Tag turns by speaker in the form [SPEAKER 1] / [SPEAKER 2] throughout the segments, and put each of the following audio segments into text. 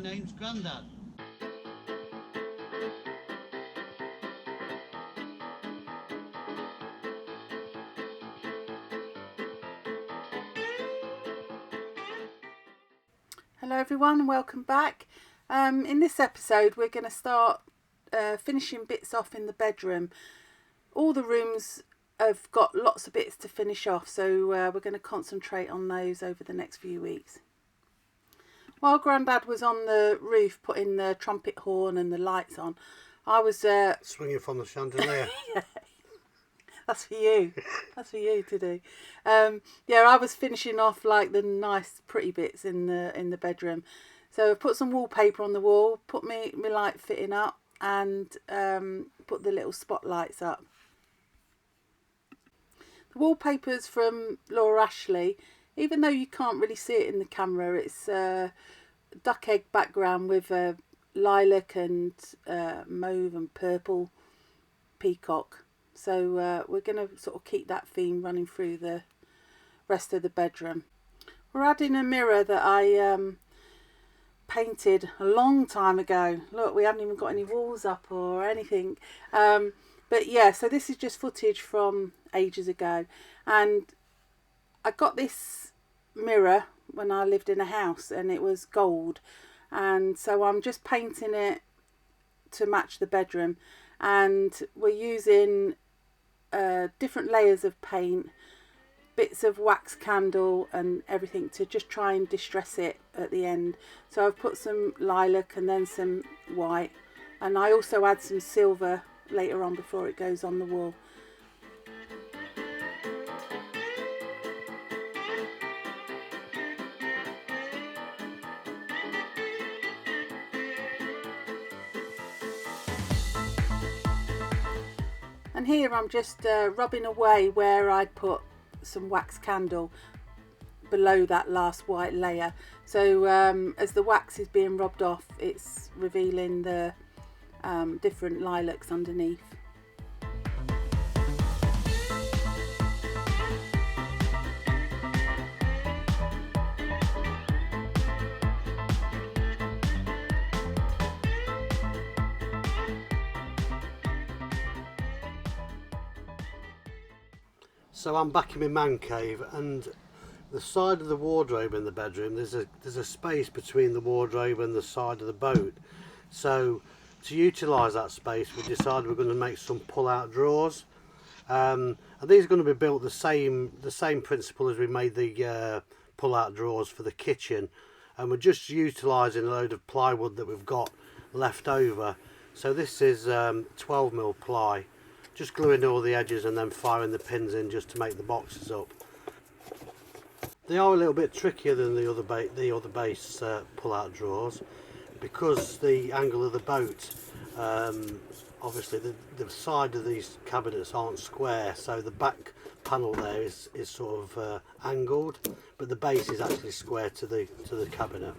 [SPEAKER 1] my name's Grandad.
[SPEAKER 2] Hello everyone and welcome back. In this episode we're going to start finishing bits off in the bedroom. All the rooms have got lots of bits to finish off, so we're going to concentrate on those over the next few weeks. While Grandad was on the roof putting the trumpet horn and the lights on, I was
[SPEAKER 1] swinging from the chandelier.
[SPEAKER 2] Yeah. That's for you. That's for you to do. I was finishing off like the nice, pretty bits in the bedroom. So I put some wallpaper on the wall, put my light fitting up, and put the little spotlights up. The wallpaper's from Laura Ashley. Even though you can't really see it in the camera, it's a duck egg background with lilac and mauve and purple peacock. So we're going to sort of keep that theme running through the rest of the bedroom. We're adding a mirror that I painted a long time ago. Look, we haven't even got any walls up or anything. But yeah, so this is just footage from ages ago. And I got this mirror when I lived in a house and it was gold. And so I'm just painting it to match the bedroom. And we're using different layers of paint, bits of wax candle and everything to just try and distress it at the end. So I've put some lilac and then some white, and I also add some silver later on before it goes on the wall. And here I'm just rubbing away where I put some wax candle below that last white layer. So as the wax is being rubbed off, it's revealing the different lilacs underneath.
[SPEAKER 1] So I'm back in my man cave, and the side of the wardrobe in the bedroom, there's a space between the wardrobe and the side of the boat. So to utilise that space, we decided we're going to make some pull-out drawers, and these are going to be built the same principle as we made the pull-out drawers for the kitchen, and we're just utilising a load of plywood that we've got left over. So this is 12mm ply. Just gluing all the edges and then firing the pins in just to make the boxes up. They are a little bit trickier than the other base pull-out drawers because the angle of the boat, obviously the side of these cabinets aren't square, so the back panel there is sort of angled, but the base is actually square to the cabinet.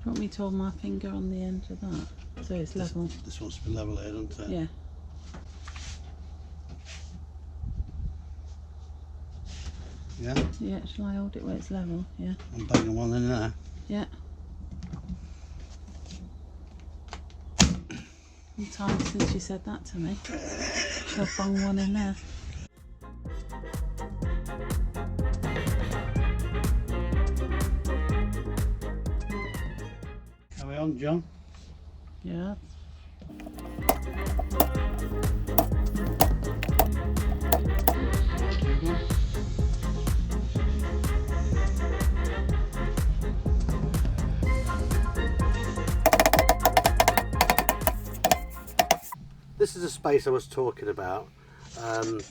[SPEAKER 2] Do you want me to hold my finger on the end of that so it's level?
[SPEAKER 1] This wants to be level here, doesn't it?
[SPEAKER 2] Yeah.
[SPEAKER 1] Yeah?
[SPEAKER 2] Yeah, shall I hold it where it's level? Yeah.
[SPEAKER 1] I'm banging one in there.
[SPEAKER 2] Yeah. Long time since you said that to me. Shall I bang one in there?
[SPEAKER 1] Carry on, John.
[SPEAKER 2] Yeah.
[SPEAKER 1] this is the space I was talking about, and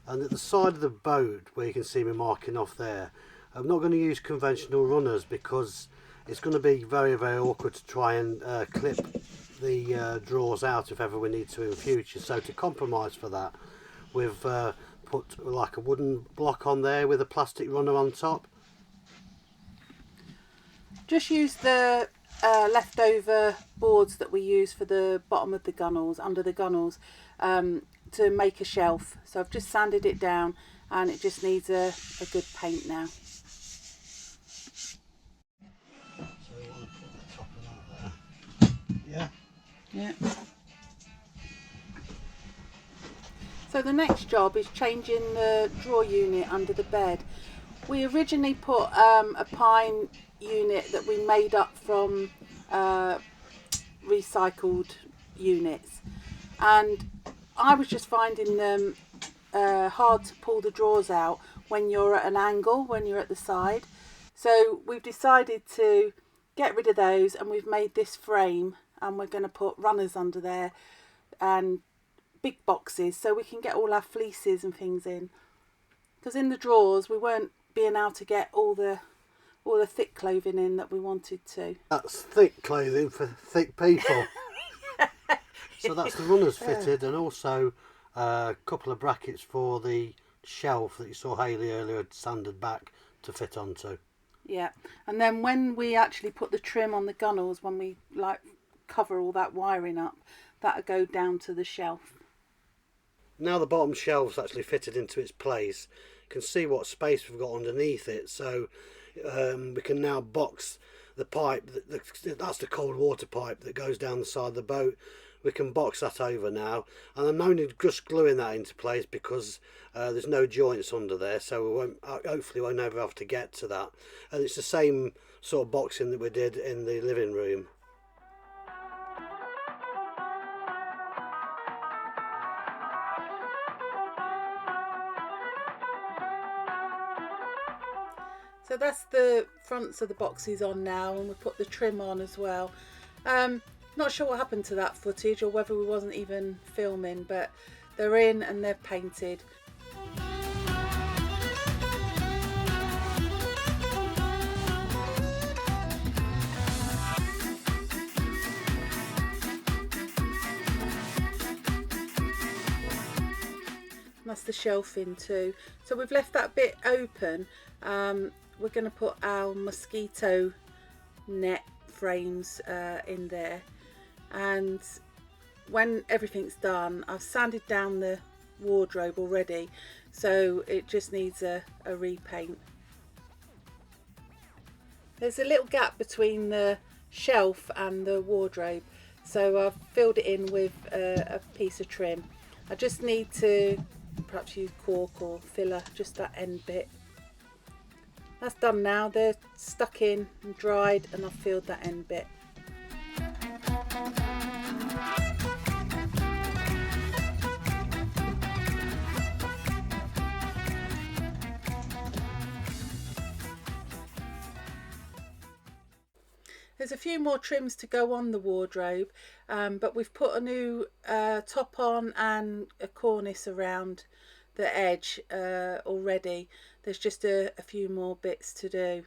[SPEAKER 1] at the side of the boat where you can see me marking off there, I'm not going to use conventional runners because it's going to be very, very awkward to try and clip the drawers out if ever we need to in future. So to compromise for that, we've put like a wooden block on there with a plastic runner on top.
[SPEAKER 2] Just use the leftover boards that we use for the bottom of the gunnels, under the gunnels, to make a shelf. So I've just sanded it down and it just needs a good paint now.
[SPEAKER 1] So we want to put the top of that there. Yeah.
[SPEAKER 2] Yeah. So the next job is changing the drawer unit under the bed. We originally put a pine unit that we made up from recycled units, and I was just finding them hard to pull the drawers out when you're at an angle, when you're at the side. So we've decided to get rid of those, and we've made this frame, and we're going to put runners under there and big boxes so we can get all our fleeces and things in, because in the drawers we weren't being able to get all the thick clothing in that we wanted to.
[SPEAKER 1] That's thick clothing for thick people. So that's the runners fitted, and also a couple of brackets for the shelf that you saw Hayley earlier had sanded back to fit onto.
[SPEAKER 2] Yeah, and then when we actually put the trim on the gunnels, when we like cover all that wiring up, that'll go down to the shelf.
[SPEAKER 1] Now the bottom shelf's actually fitted into its place, you can see what space we've got underneath it, so we can now box the pipe, that's the cold water pipe that goes down the side of the boat. We can box that over now, and I'm only just gluing that into place because there's no joints under there, so we won't, hopefully won't ever have to get to that. And it's the same sort of boxing that we did in the living room.
[SPEAKER 2] So that's the fronts of the boxes on now, and we put the trim on as well. Not sure what happened to that footage or whether we wasn't even filming, but they're in and they're painted. And that's the shelving too. So we've left that bit open. We're going to put our mosquito net frames in there, and when everything's done, I've sanded down the wardrobe already, so it just needs a repaint. There's a little gap between the shelf and the wardrobe, so I've filled it in with a piece of trim. I just need to perhaps use cork or filler, just that end bit. That's done now, they're stuck in and dried, and I've filled that end bit. There's a few more trims to go on the wardrobe, but we've put a new top on and a cornice around the edge already. There's just a few more bits to do.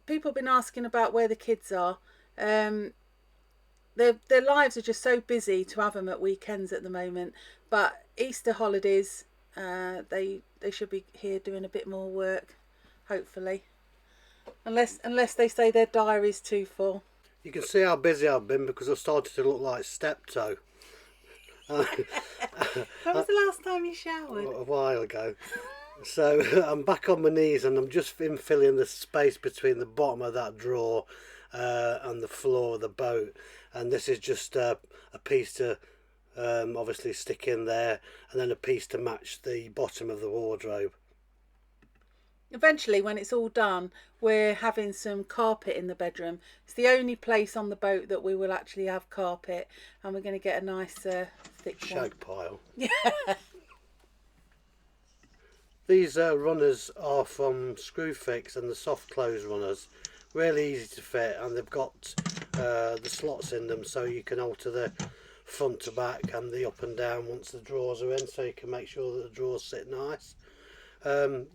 [SPEAKER 2] People have been asking about where the kids are. Their lives are just so busy to have them at weekends at the moment, but Easter holidays, they should be here doing a bit more work, hopefully, unless they say their diary's too full.
[SPEAKER 1] You can see how busy I've been because I've started to look like Steptoe.
[SPEAKER 2] When was the last time you showered?
[SPEAKER 1] A while ago. So I'm back on my knees, and I'm just filling the space between the bottom of that drawer and the floor of the boat, and this is just a piece to obviously stick in there, and then a piece to match the bottom of the wardrobe.
[SPEAKER 2] Eventually, when it's all done, we're having some carpet in the bedroom. It's the only place on the boat that we will actually have carpet, and we're going to get a nice thick
[SPEAKER 1] Shag
[SPEAKER 2] one.
[SPEAKER 1] pile.
[SPEAKER 2] Yeah.
[SPEAKER 1] These runners are from Screwfix, and the soft close runners. Really easy to fit, and they've got the slots in them, so you can alter the front to back and the up and down once the drawers are in, so you can make sure that the drawers sit nice.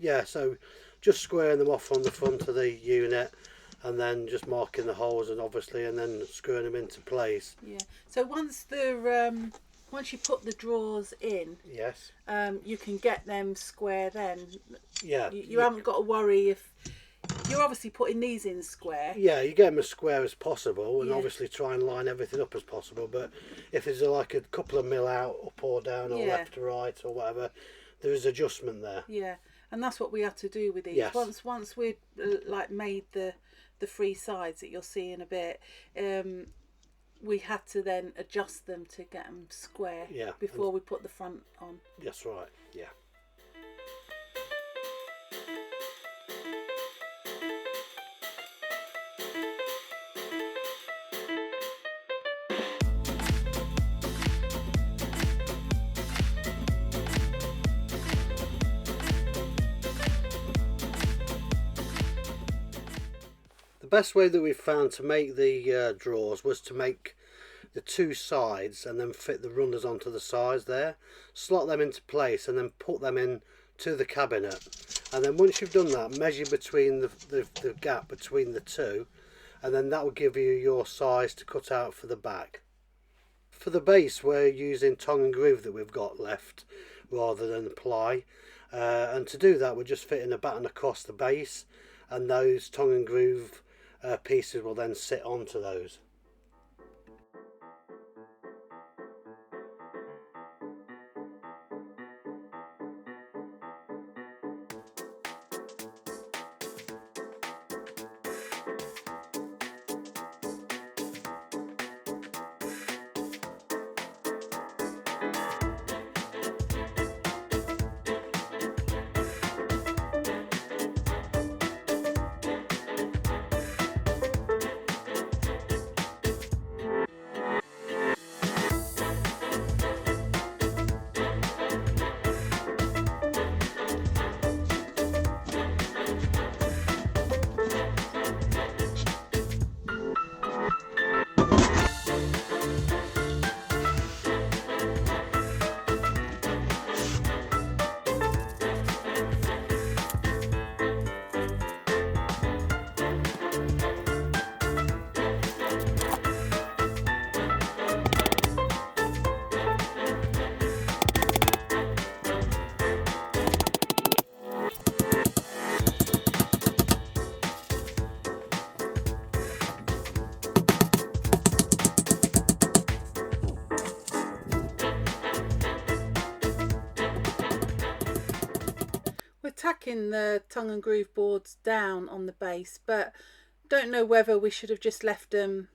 [SPEAKER 1] Yeah, so just squaring them off on the front of the unit and then just marking the holes and then screwing them into place.
[SPEAKER 2] Yeah. So once you put the drawers in,
[SPEAKER 1] Yes.
[SPEAKER 2] you can get them square then.
[SPEAKER 1] Yeah.
[SPEAKER 2] You haven't got to worry if you're obviously putting these in square.
[SPEAKER 1] Yeah, you get them as square as possible, and
[SPEAKER 2] Yeah.
[SPEAKER 1] obviously try and line everything up as possible. But if there's like a couple of mil out, up or down, or
[SPEAKER 2] Yeah.
[SPEAKER 1] left to right, or whatever, there is adjustment there.
[SPEAKER 2] Yeah, and that's what we had to do with these.
[SPEAKER 1] Yes.
[SPEAKER 2] Once we'd like made the three sides that you'll see in a bit, we had to then adjust them to get them square.
[SPEAKER 1] Yeah.
[SPEAKER 2] Before we put the front on.
[SPEAKER 1] That's right. Yeah. The best way that we've found to make the drawers was to make the two sides and then fit the runners onto the sides there, slot them into place and then put them in to the cabinet. And then once you've done that, measure between the gap between the two, and then that will give you your size to cut out for the back. For the base, we're using tongue and groove that we've got left rather than ply, and to do that we're just fitting a batten across the base, and those tongue and groove pieces will then sit onto those.
[SPEAKER 2] Tacking the tongue and groove boards down on the base, but don't know whether we should have just left them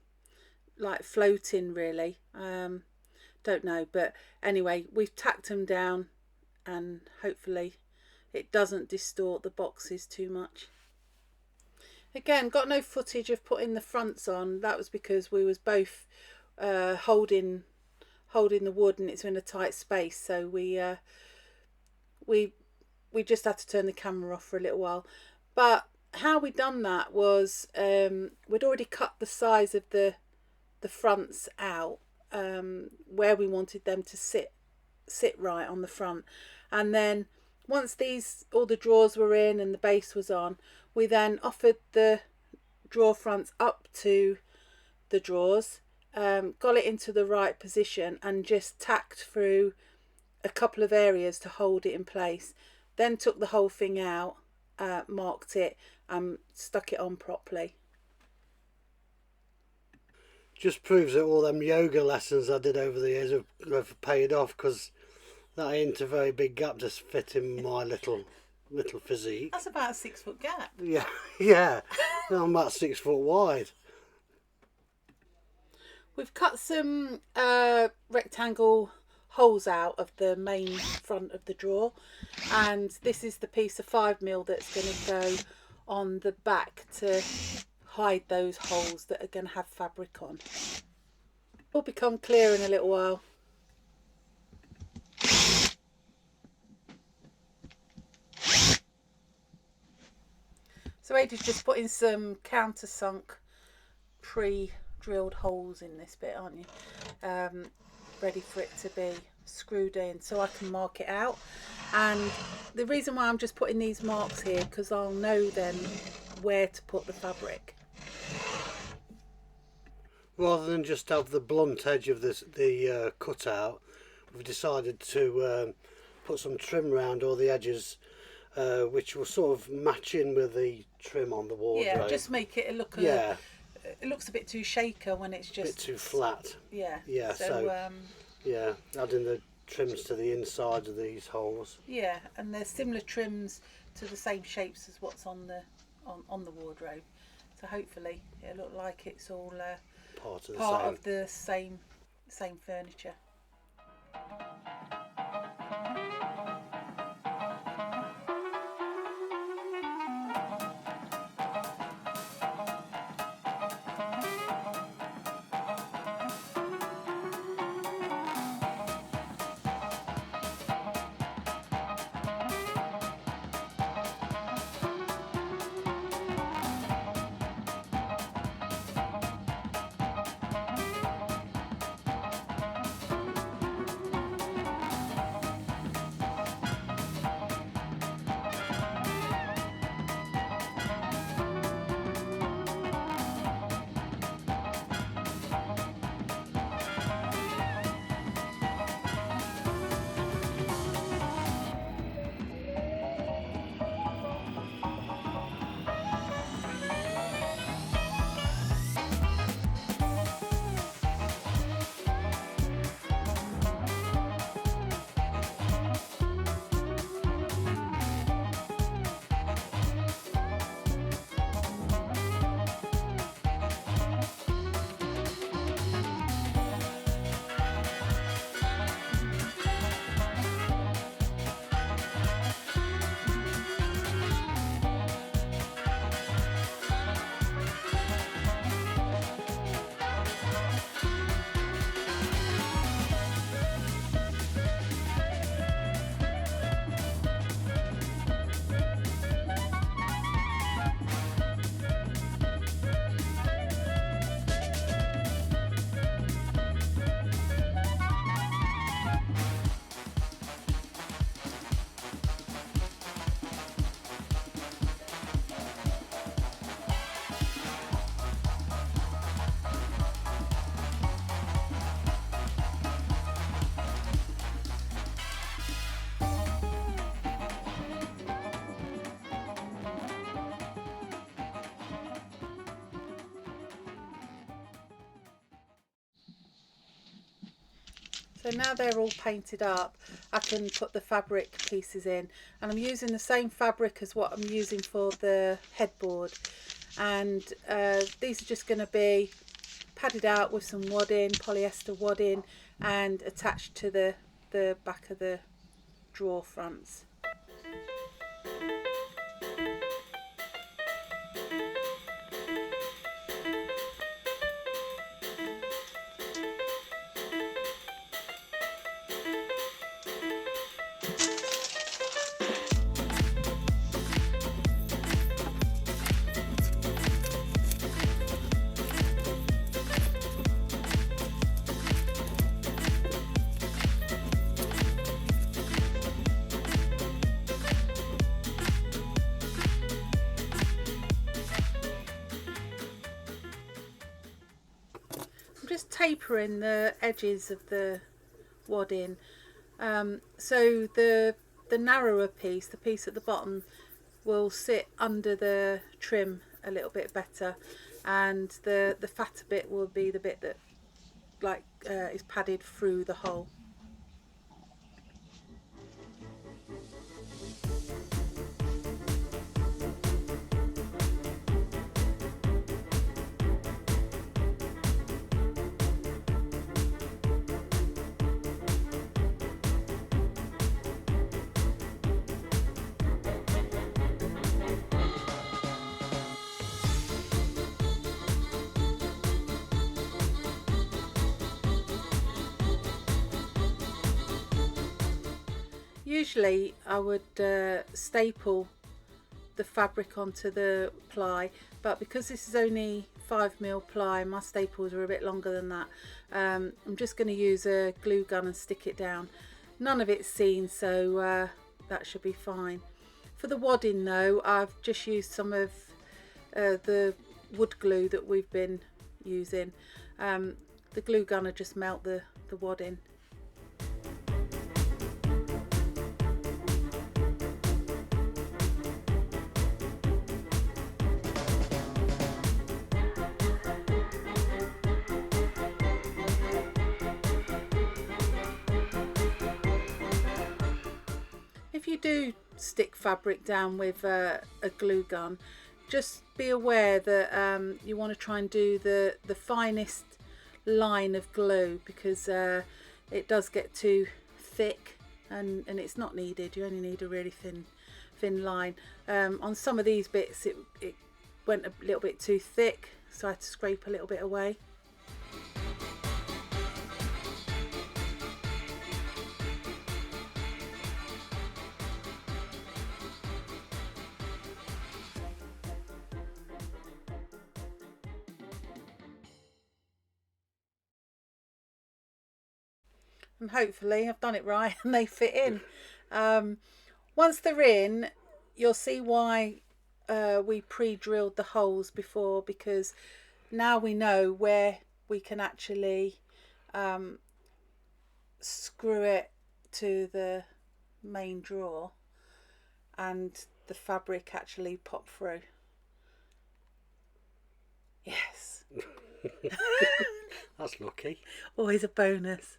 [SPEAKER 2] like floating really. Don't know, but anyway, we've tacked them down and hopefully it doesn't distort the boxes too much. Again, got no footage of putting the fronts on. That was because we was both holding the wood and it's in a tight space, so we just had to turn the camera off for a little while. But how we done that was we'd already cut the size of the fronts out where we wanted them to sit right on the front, and then once all the drawers were in and the base was on, we then offered the drawer fronts up to the drawers, got it into the right position and just tacked through a couple of areas to hold it in place. Then took the whole thing out, marked it and stuck it on properly.
[SPEAKER 1] Just proves that all them yoga lessons I did over the years have paid off, because that ain't a very big gap to fit in my little physique.
[SPEAKER 2] That's about a 6 foot gap.
[SPEAKER 1] Yeah, yeah. I'm about 6 foot wide. We've
[SPEAKER 2] cut some rectangle holes out of the main front of the drawer, and this is the piece of 5mm that's going to go on the back to hide those holes that are going to have fabric on. Will become clear in a little while. So Ada's just putting some countersunk pre-drilled holes in this bit, aren't you? ready for it to be screwed in, so I can mark it out. And the reason why I'm just putting these marks here, because I'll know then where to put the fabric.
[SPEAKER 1] Rather than just have the blunt edge of the cutout, we've decided to put some trim around all the edges, which will sort of match in with the trim on the wardrobe.
[SPEAKER 2] Yeah, just make it look. It looks a bit too shaker when it's just
[SPEAKER 1] a bit too flat.
[SPEAKER 2] Yeah.
[SPEAKER 1] Yeah. So yeah, adding the trims to the inside of these holes.
[SPEAKER 2] Yeah, and there's similar trims to the same shapes as what's on the wardrobe. So hopefully it'll look like it's all
[SPEAKER 1] Part
[SPEAKER 2] of the same furniture. So now they're all painted up, I can put the fabric pieces in, and I'm using the same fabric as what I'm using for the headboard, and these are just going to be padded out with some wadding, polyester wadding, and attached to the back of the drawer fronts. Just tapering the edges of the wadding, so the narrower piece, the piece at the bottom, will sit under the trim a little bit better, and the fatter bit will be the bit that is padded through the hole. Usually I would staple the fabric onto the ply, but because this is only 5mm ply, my staples are a bit longer than that. I'm just going to use a glue gun and stick it down. None of it's seen, so that should be fine. For the wadding though, I've just used some of the wood glue that we've been using. The glue gun will just melt the wadding. If you do stick fabric down with a glue gun, just be aware that you want to try and do the finest line of glue, because it does get too thick and it's not needed. You only need a really thin line. On some of these bits it went a little bit too thick, so I had to scrape a little bit away. And hopefully I've done it right and they fit in. Once they're in, you'll see why we pre-drilled the holes before, because now we know where we can actually screw it to the main drawer and the fabric actually pop through. Yes.
[SPEAKER 1] That's lucky.
[SPEAKER 2] Always a bonus.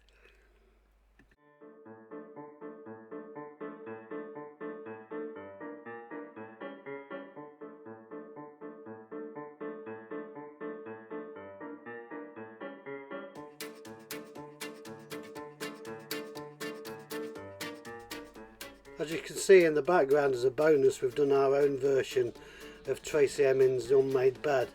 [SPEAKER 1] As you can see in the background, as a bonus, we've done our own version of Tracy Emin's Unmade Bed.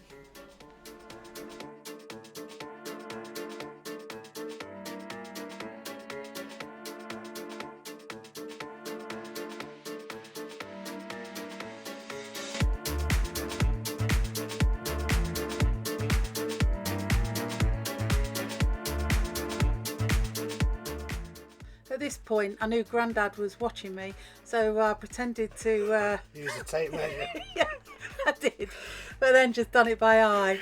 [SPEAKER 2] At this point I knew Grandad was watching me, so I pretended to
[SPEAKER 1] Use a tape measure.
[SPEAKER 2] yeah, I did, but then just done it by eye.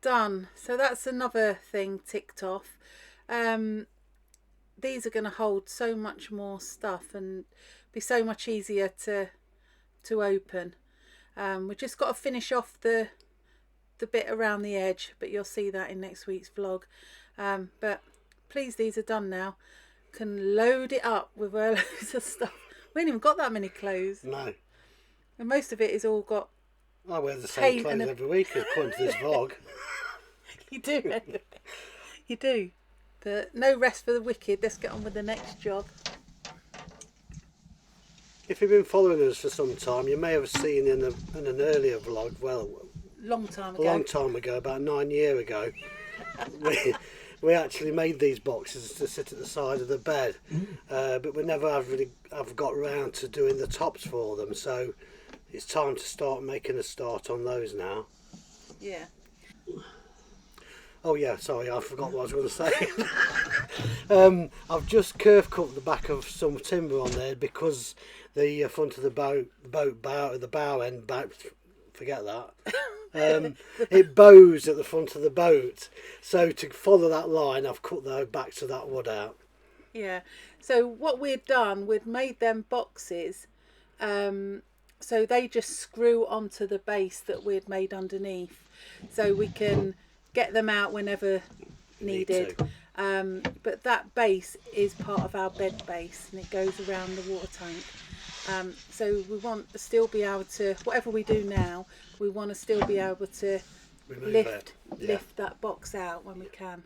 [SPEAKER 2] Done. So that's another thing ticked off. These are going to hold so much more stuff and be so much easier to open. We've just got to finish off the bit around the edge, but you'll see that in next week's vlog. But please, these are done now. Can load it up with loads of stuff. We ain't even got that many clothes.
[SPEAKER 1] No.
[SPEAKER 2] And most of it is all got...
[SPEAKER 1] I wear the same clothes every week according to this vlog.
[SPEAKER 2] You do, anyway. You do. But no rest for the wicked. Let's get on with the next job.
[SPEAKER 1] If you've been following us for some time, you may have seen in an earlier vlog, well,
[SPEAKER 2] a long time ago,
[SPEAKER 1] about 9 years ago, we actually made these boxes to sit at the side of the bed, but we never have got around to doing the tops for them, so it's time to start making a start on those now.
[SPEAKER 2] Yeah.
[SPEAKER 1] Oh yeah, sorry, I forgot what I was going to say. I've just curve cut the back of some timber on there because the front of the bow end, forget that. It bows at the front of the boat, so to follow that line, I've cut the backs of that wood out.
[SPEAKER 2] Yeah. So what we've done, we've made them boxes, so they just screw onto the base that we'd made underneath, so we can get them out whenever needed. But that base is part of our bed base and it goes around the water tank. So we want to still be able to, whatever we do now, we want to still be able to lift that box out when we can.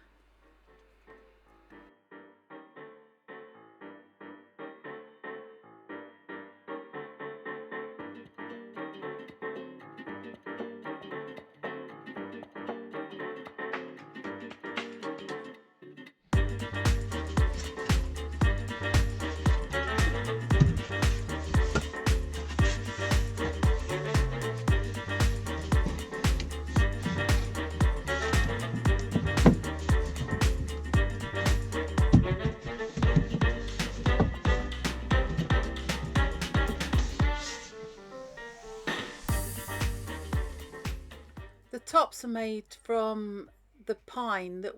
[SPEAKER 2] tops are made from the pine that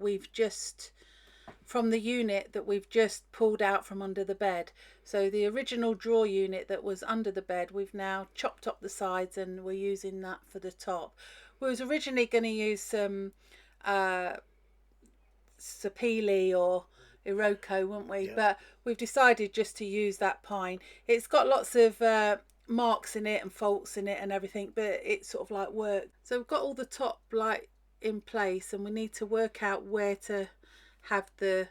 [SPEAKER 2] from the unit that we've just pulled out from under the bed. So the original drawer unit that was under the bed, we've now chopped up the sides and we're using that for the top. We was originally going to use some sapele or Iroko, weren't we?
[SPEAKER 1] Yeah.
[SPEAKER 2] But we've decided just to use that pine. It's got lots of marks in it and faults in it and everything, but it's sort of like work. So we've got all the top like in place, and we need to work out where to have the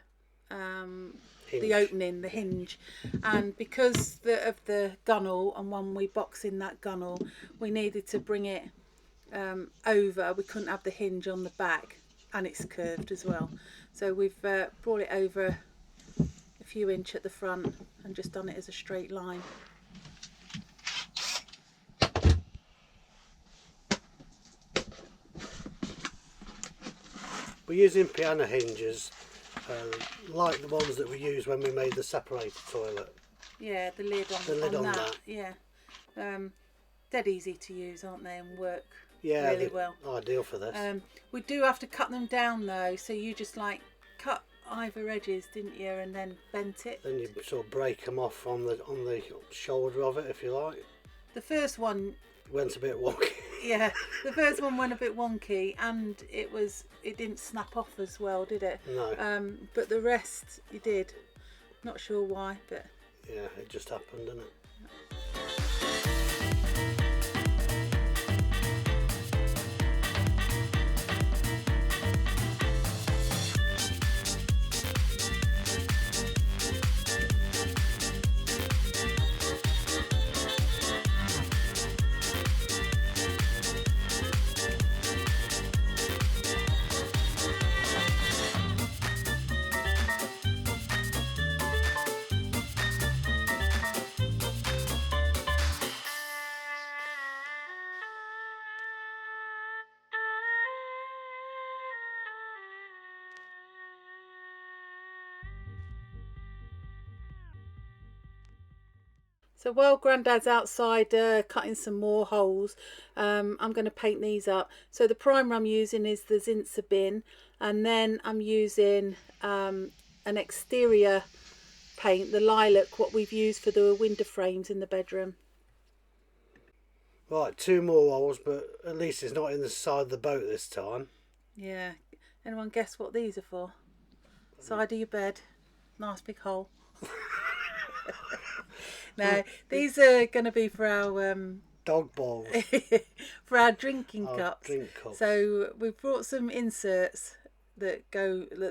[SPEAKER 2] opening, the hinge. And because of the gunnel, and when we box in that gunnel, we needed to bring it over. We couldn't have the hinge on the back, and it's curved as well. So we've brought it over a few inch at the front and just done it as a straight line.
[SPEAKER 1] We're using piano hinges, like the ones that we used when we made the separator toilet.
[SPEAKER 2] Yeah, the lid on that. Yeah, dead easy to use, aren't they, and work really well.
[SPEAKER 1] Ideal for this.
[SPEAKER 2] We do have to cut them down though, so you just like cut either edges, didn't you, and then bent it.
[SPEAKER 1] Then you sort of break them off on the shoulder of it, if you like.
[SPEAKER 2] The first one
[SPEAKER 1] went a bit wonky.
[SPEAKER 2] Yeah, the first one went a bit wonky, and it didn't snap off as well, did it?
[SPEAKER 1] No.
[SPEAKER 2] But the rest it did. Not sure why, but
[SPEAKER 1] yeah, it just happened, didn't it?
[SPEAKER 2] So while Grandad's outside cutting some more holes, I'm going to paint these up. So the primer I'm using is the Zinsser bin, and then I'm using an exterior paint, the lilac, what we've used for the window frames in the bedroom.
[SPEAKER 1] Right, 2 more holes, but at least it's not in the side of the boat this time.
[SPEAKER 2] Yeah. Anyone guess what these are for? Side of your bed. Nice big hole. No, these are going to be for our
[SPEAKER 1] dog balls.
[SPEAKER 2] for our drinking cups.
[SPEAKER 1] Drink cups.
[SPEAKER 2] So we've brought some inserts that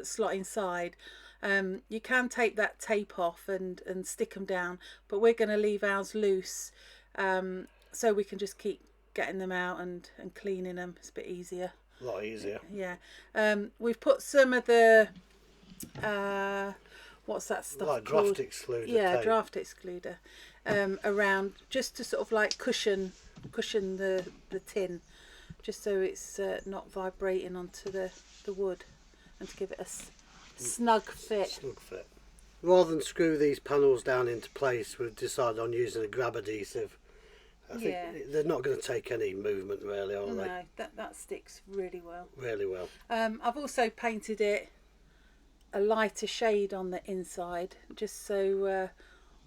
[SPEAKER 2] slot inside. You can take that tape off and stick them down, but we're going to leave ours loose, so we can just keep getting them out and cleaning them. It's a bit easier.
[SPEAKER 1] A lot easier.
[SPEAKER 2] Yeah. We've put some of the what's that stuff
[SPEAKER 1] like
[SPEAKER 2] called?
[SPEAKER 1] Draft excluder.
[SPEAKER 2] Yeah,
[SPEAKER 1] tape.
[SPEAKER 2] draft excluder around, just to sort of like cushion the tin, just so it's not vibrating onto the wood, and to give it a snug fit.
[SPEAKER 1] Snug fit. Rather than screw these panels down into place, we've decided on using a grab adhesive. I think they're not going to take any movement really, are they?
[SPEAKER 2] No, that sticks really well.
[SPEAKER 1] Really well.
[SPEAKER 2] I've also painted it a lighter shade on the inside, just so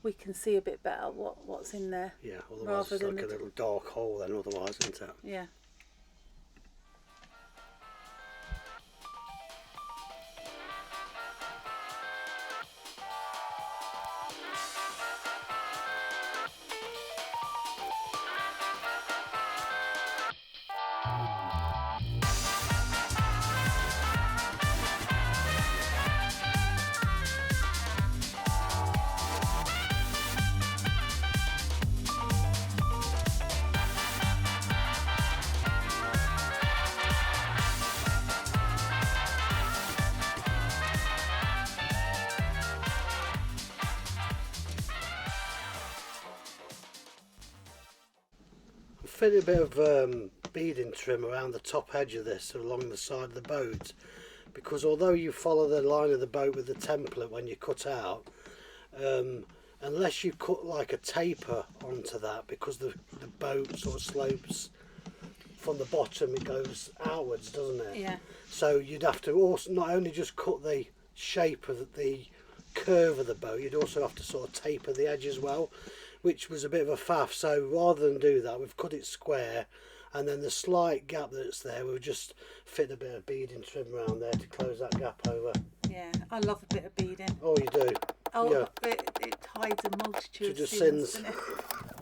[SPEAKER 2] we can see a bit better what's in there.
[SPEAKER 1] Yeah, otherwise it's like a little dark hole then otherwise, isn't it?
[SPEAKER 2] Yeah.
[SPEAKER 1] Fit a bit of beading trim around the top edge of this along the side of the boat, because although you follow the line of the boat with the template when you cut out, unless you cut like a taper onto that, because the boat sort of slopes from the bottom it goes outwards, doesn't it?
[SPEAKER 2] Yeah.
[SPEAKER 1] So you'd have to also not only just cut the shape of the curve of the boat, you'd also have to sort of taper the edge as well, which was a bit of a faff. So rather than do that, we've cut it square, and then the slight gap that's there, we'll just fit a bit of beading trim around there to close that gap over.
[SPEAKER 2] Yeah, I love a bit of beading.
[SPEAKER 1] Oh, you do?
[SPEAKER 2] Oh,
[SPEAKER 1] Yeah.
[SPEAKER 2] it hides a multitude
[SPEAKER 1] To
[SPEAKER 2] of
[SPEAKER 1] just
[SPEAKER 2] sins,
[SPEAKER 1] sins.
[SPEAKER 2] doesn't it?